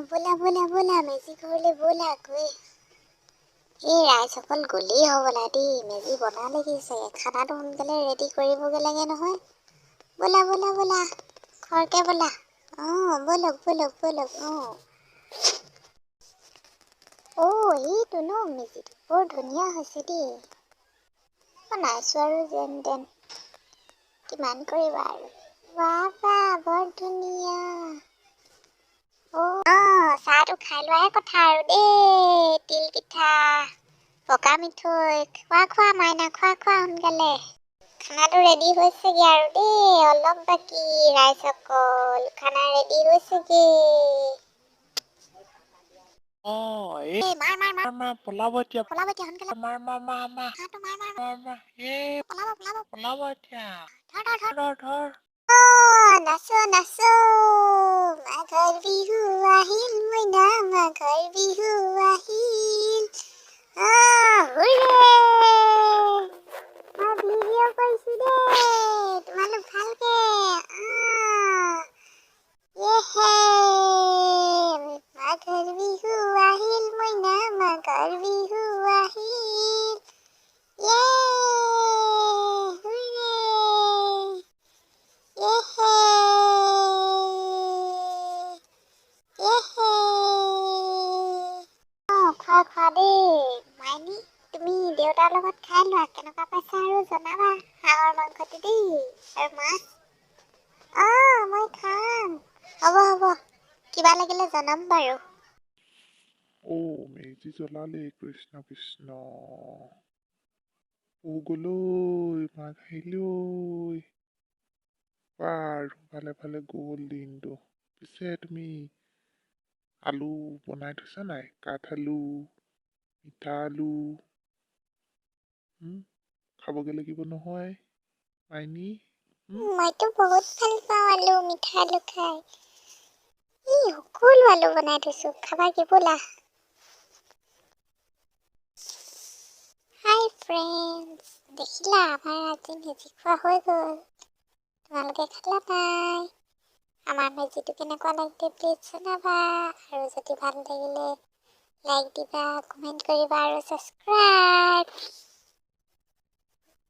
बोला बोला बोला मेजी घरले बोला गए राইজসকল গলেই হ'বলা দেই মেজি বনালেহি চাগে খানাটো সোনকালে ৰেডি কৰিবগৈ লাগে নহয় बोला बोला बोला ঘৰকে बोला बोलक बोलक बोलक এইটো ন মেজিটো বৰ ধুনীয়া হৈছে দেই বনাইছো আৰু যেন তেন কিমান কৰিবা আৰু বাহ বাহ বৰ ধুনীয়া চাহটো খাই লোৱাহে কথা আৰু দেই তিল পিঠা পকা মিঠৈ খোৱা মাইনা খোৱা সোনকালে খানাটো ৰেডি হৈছেগে আৰু দেই অলপ বাকী ৰাইজসকল খানা ৰেডি হৈছেগে মাৰ পলাব এতিয়া সোনকালে মাৰ পলাব এতিয়া ধৰ নাচো নাচো মাঘৰ বিহু আহিল মইনা মাঘৰ বিহু আহিল মই ভিডিঅ' কৰিছো দেই তোমালোক ভালকে মাঘৰ বিহু আহিল মইনা মাঘৰ বিহু আহিল খোৱা দেই মাইনী তুমি দেউতাৰ লগত খাই লোৱা কেনেকুৱা পাইছা আৰু জনাবা হাঁহৰ মাংসটো দেই আৰু মাছ মই খাম হ'ব কিবা লাগিলে জনাম বাৰু মেজি জ্বলালে কৃষ্ণ কৃষ্ণ গলৈ মাঘ আহিলৈ বাৰু ভালে ভালে গ'ল দিনটো পিছে তুমি আলু বনাই থৈছা নাই কাঠ আলু মিঠা আলু খাবগে লাগিব নহয় মাইনী মইতো বহুত ভাল পাওঁ আলু মিঠা আলু খাই সকলো আলু বনাই থৈছো খাবা কি ব'লা হাই ফ্ৰেণ্ডছ দেখিলা আমাৰ আজি মেজি খোৱা হৈ গ'ল তোমালোকে খালা নাই আমাৰ মেজিটো কেনেকুৱা লাগিলে প্লিজ জনাবা আৰু যদি ভাল লাগিলে লাইক দিবা কমেণ্ট কৰিবা আৰু ছাবস্ক্ৰাইব